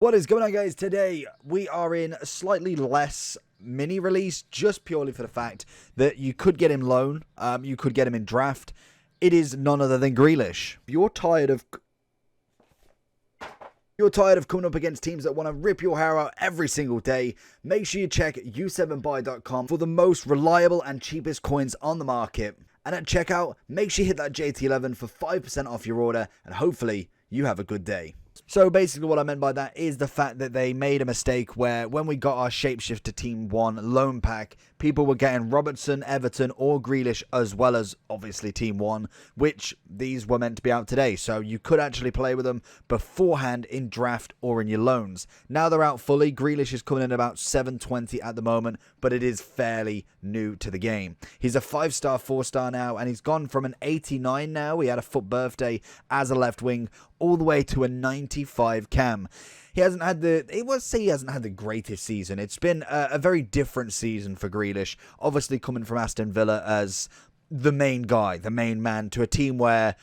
What is going on, guys? Today we are in a slightly less mini release, just purely for the fact that you could get him loan, you could get him in draft. It is none other than Grealish. If you're tired of coming up against teams that want to rip your hair out every single day, make sure you check u7buy.com for the most reliable and cheapest coins on the market. And at checkout, make sure you hit that JT11 for 5% off your order, and hopefully you have a good day. So basically what I meant by that is the fact that they made a mistake where when we got our Shapeshifter Team 1 loan pack, people were getting Robertson, Everton or Grealish as well as obviously Team 1, which these were meant to be out today. So you could actually play with them beforehand in draft or in your loans. Now they're out fully. Grealish is coming in about 720 at the moment, but it is fairly new to the game. He's a 5-star, 4-star now, and he's gone from an 89 now. He had a foot birthday as a left wing, all the way to a 95 cam. He hasn't had the greatest season. It's been a very different season for Grealish. Obviously coming from Aston Villa as the main guy, the main man, to a team where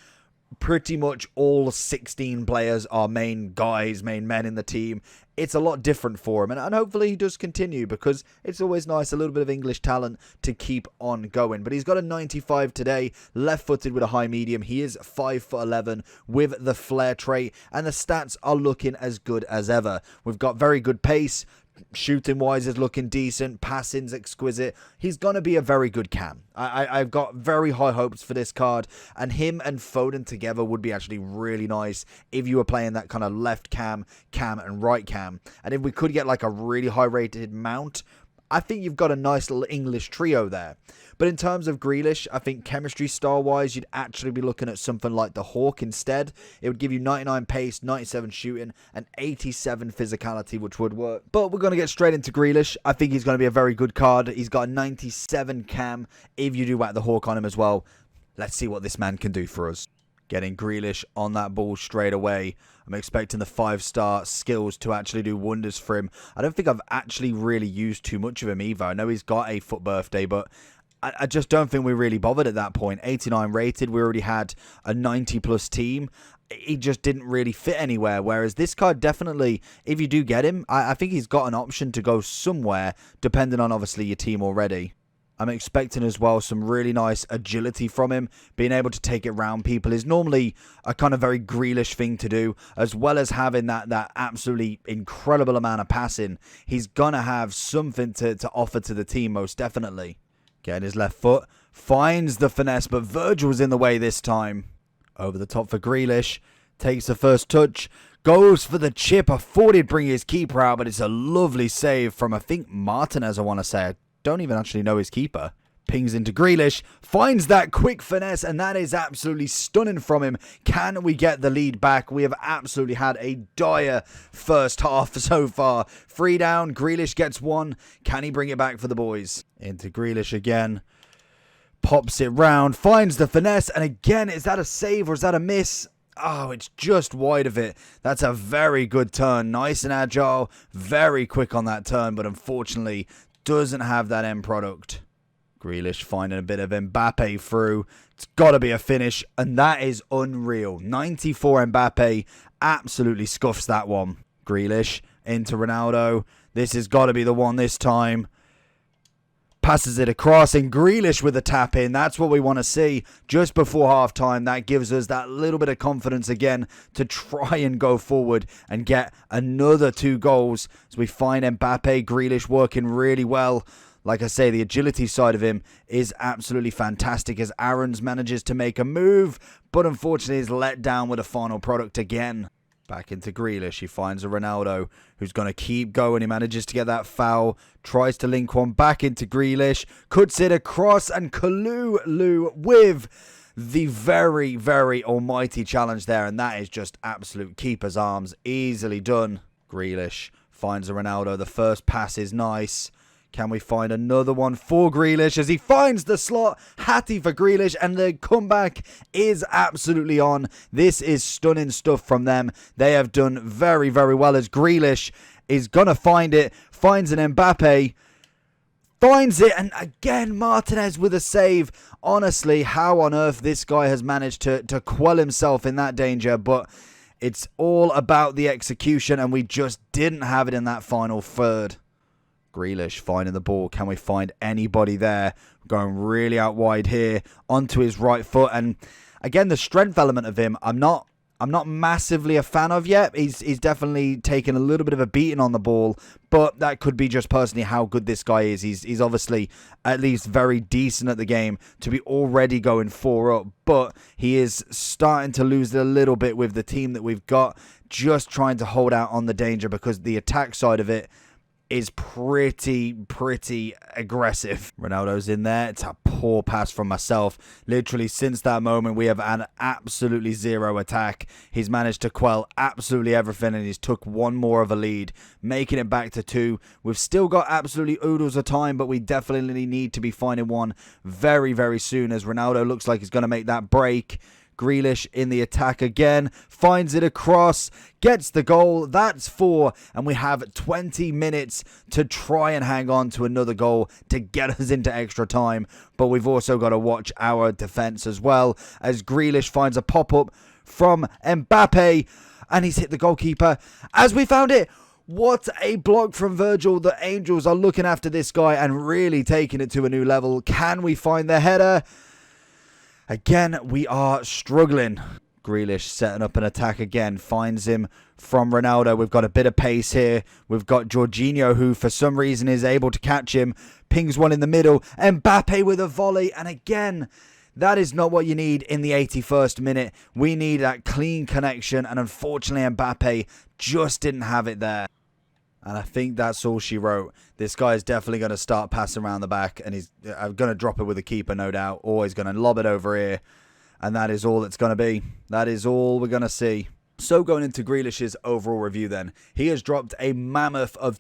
pretty much all 16 players are main guys, main men in the team. It's a lot different for him, and hopefully he does continue, because it's always nice, a little bit of English talent to keep on going. But he's got a 95 today, left-footed with a high medium. He is 5'11" with the flair trait, and the stats are looking as good as ever. We've got very good pace. Shooting wise is looking decent. Passing's exquisite. He's going to be a very good cam. I've got very high hopes for this card, and him and Foden together would be actually really nice if you were playing that kind of left cam and right cam. And if we could get like a really high rated mount, I think you've got a nice little English trio there. But in terms of Grealish, I think chemistry style-wise, you'd actually be looking at something like the Hawk instead. It would give you 99 pace, 97 shooting, and 87 physicality, which would work. But we're going to get straight into Grealish. I think he's going to be a very good card. He's got a 97 cam if you do whack the Hawk on him as well. Let's see what this man can do for us. Getting Grealish on that ball straight away. I'm expecting the 5-star skills to actually do wonders for him. I don't think I've actually really used too much of him either. I know he's got a foot birthday, but I just don't think we really bothered at that point. 89 rated. We already had a 90-plus team. He just didn't really fit anywhere. Whereas this card definitely, if you do get him, I think he's got an option to go somewhere, depending on obviously your team already. I'm expecting as well some really nice agility from him. Being able to take it round people is normally a kind of very Grealish thing to do, as well as having that absolutely incredible amount of passing. He's going to have something to offer to the team, most definitely. Getting his left foot, finds the finesse, but Virgil was in the way this time. Over the top for Grealish, takes the first touch, goes for the chip. I thought he'd bring his keeper out, but it's a lovely save from, I think, Martinez, I want to say. I don't even actually know his keeper. Pings into Grealish, finds that quick finesse, and that is absolutely stunning from him. Can we get the lead back? We have absolutely had a dire first half so far. 3 down, Grealish gets 1. Can he bring it back for the boys? Into Grealish again. Pops it round, finds the finesse, and again, is that a save or is that a miss? Oh, it's just wide of it. That's a very good turn. Nice and agile, very quick on that turn, but unfortunately doesn't have that end product. Grealish finding a bit of Mbappe through. It's got to be a finish, and that is unreal. 94 Mbappe absolutely scuffs that one. Grealish into Ronaldo. This has got to be the one this time. Passes it across, and Grealish with a tap in. That's what we want to see just before half-time. That gives us that little bit of confidence again to try and go forward and get another 2 goals. So we find Mbappe, Grealish working really well. Like I say, the agility side of him is absolutely fantastic as Aarons manages to make a move, but unfortunately is let down with a final product again. Back into Grealish. He finds a Ronaldo who's going to keep going. He manages to get that foul. Tries to link one back into Grealish. Cuts it across, and Kalulu with the very, very almighty challenge there. And that is just absolute keeper's arms. Easily done. Grealish finds a Ronaldo. The first pass is nice. Can we find another one for Grealish as he finds the slot? Hattie for Grealish, and the comeback is absolutely on. This is stunning stuff from them. They have done very, very well as Grealish is going to find it. Finds an Mbappe. Finds it, and again Martinez with a save. Honestly, how on earth this guy has managed to quell himself in that danger, but It's all about the execution, and we just didn't have it in that final third. Grealish finding the ball. Can we find anybody there? Going really out wide here onto his right foot. And again, the strength element of him, I'm not massively a fan of yet. He's definitely taken a little bit of a beating on the ball, but that could be just personally how good this guy is. He's obviously at least very decent at the game to be already going 4 up, but he is starting to lose it a little bit with the team that we've got, just trying to hold out on the danger because the attack side of it is pretty aggressive. Ronaldo's in there. It's a poor pass from myself. Literally, since that moment, we have had absolutely zero attack. He's managed to quell absolutely everything, and he's took one more of a lead, making it back to 2. We've still got absolutely oodles of time, but we definitely need to be finding one very soon, as Ronaldo looks like he's going to make that break. Grealish in the attack again, finds it across, gets the goal. That's 4, and we have 20 minutes to try and hang on to another goal to get us into extra time. But we've also got to watch our defence as well, as Grealish finds a pop-up from Mbappe, and he's hit the goalkeeper as we found it. What a block from Virgil. The Angels are looking after this guy and really taking it to a new level. Can we find the header? Again, we are struggling. Grealish setting up an attack again. Finds him from Ronaldo. We've got a bit of pace here. We've got Jorginho, who for some reason is able to catch him. Pings one in the middle. Mbappe with a volley. And again, that is not what you need in the 81st minute. We need that clean connection. And unfortunately, Mbappe just didn't have it there. And I think that's all she wrote. This guy is definitely going to start passing around the back. And he's going to drop it with the keeper, no doubt. Or he's going to lob it over here. And that is all it's going to be. That is all we're going to see. So going into Grealish's overall review then. He has dropped a mammoth of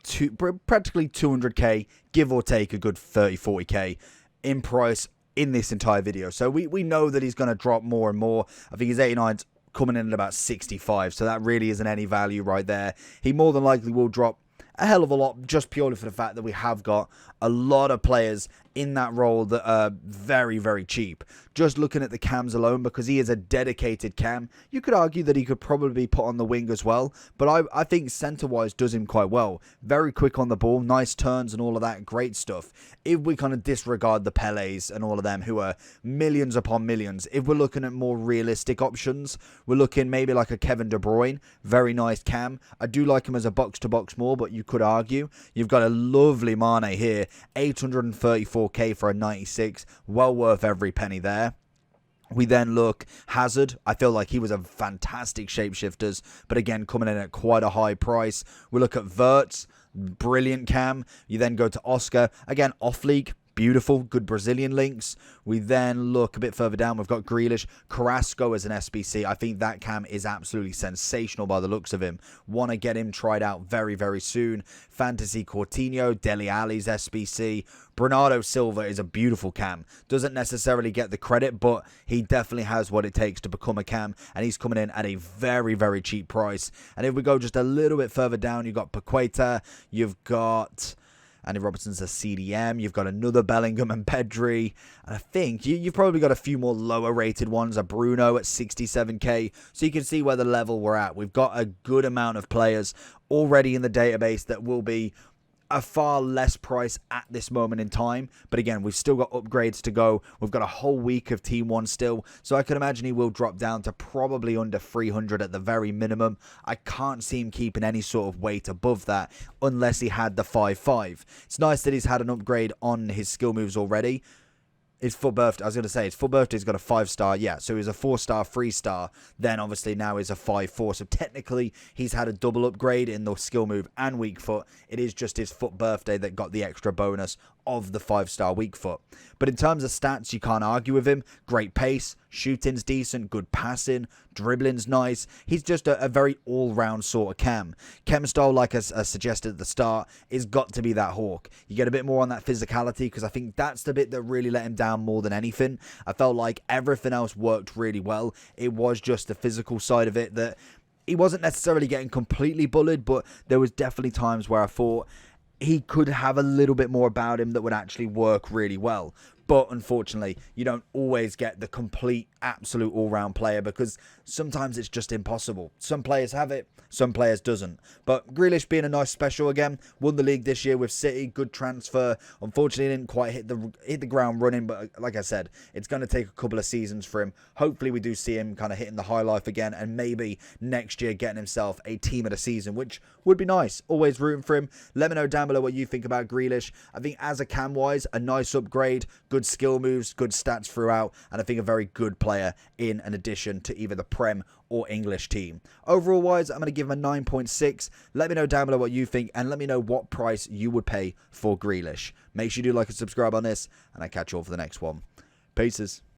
practically 200k. Give or take a good 30-40k in price in this entire video. So we know that he's going to drop more and more. I think his 89's coming in at about 65. So that really isn't any value right there. He more than likely will drop a hell of a lot, just purely for the fact that we have got a lot of players in that role that are very cheap. Just looking at the cams alone, because he is a dedicated cam, you could argue that he could probably be put on the wing as well, but I think centre-wise does him quite well. Very quick on the ball, nice turns and all of that, great stuff. If we kind of disregard the Pelés and all of them, who are millions upon millions, if we're looking at more realistic options, we're looking maybe like a Kevin De Bruyne, very nice cam. I do like him as a box-to-box more, but you could argue. You've got a lovely Mane here, 834k for a 96, well worth every penny there. We then look Hazard. I feel like he was a fantastic Shapeshifters, but again, coming in at quite a high price. We look at Wirtz, brilliant cam. You then go to Oscar, again, off-league, beautiful, good Brazilian links. We then look a bit further down. We've got Grealish, Carrasco as an SBC. I think that cam is absolutely sensational by the looks of him. Want to get him tried out very soon. Fantasy Coutinho, Dele Alli's SBC. Bernardo Silva is a beautiful cam. Doesn't necessarily get the credit, but he definitely has what it takes to become a cam, and he's coming in at a very cheap price. And if we go just a little bit further down, you've got Paqueta, you've got Andy Robertson's a CDM. You've got another Bellingham and Pedri. And I think you've probably got a few more lower rated ones. A Bruno at 67k. So you can see where the level we're at. We've got a good amount of players already in the database that will be a far less price at this moment in time. But again, we've still got upgrades to go. We've got a whole week of Team 1 still. So I can imagine he will drop down to probably under 300 at the very minimum. I can't see him keeping any sort of weight above that unless he had the 5-5. It's nice that he's had an upgrade on his skill moves already. His full birthday, I was going to say, his full birthday's got a 5-star, yeah, so he's a 4-star, 3-star, then obviously now he's a 5-4, so technically he's had a double upgrade in the skill move and weak foot. It is just his foot birthday that got the extra bonus of the 5-star weak foot. But in terms of stats, you can't argue with him. Great pace, shooting's decent, good passing, dribbling's nice. He's just a very all-round sort of cam. Chem style, like I suggested at the start, is got to be that hawk. You get a bit more on that physicality, because I think that's the bit that really let him down more than anything. I felt like everything else worked really well. It was just the physical side of it that he wasn't necessarily getting completely bullied, but there was definitely times where I thought he could have a little bit more about him that would actually work really well. But unfortunately, you don't always get the complete, absolute all-round player because sometimes it's just impossible. Some players have it, some players doesn't. But Grealish being a nice special again, won the league this year with City, good transfer. Unfortunately, didn't quite hit the ground running, but like I said, it's going to take a couple of seasons for him. Hopefully, we do see him kind of hitting the high life again, and maybe next year getting himself a team of the season, which would be nice. Always rooting for him. Let me know down below what you think about Grealish. I think as a cam-wise, a nice upgrade, good skill moves, good stats throughout, and I think a very good player in an addition to either the Prem or English team. Overall wise, I'm going to give him a 9.6. Let me know down below what you think, and let me know what price you would pay for Grealish. Make sure you do like and subscribe on this, and I'll catch you all for the next one. Peace.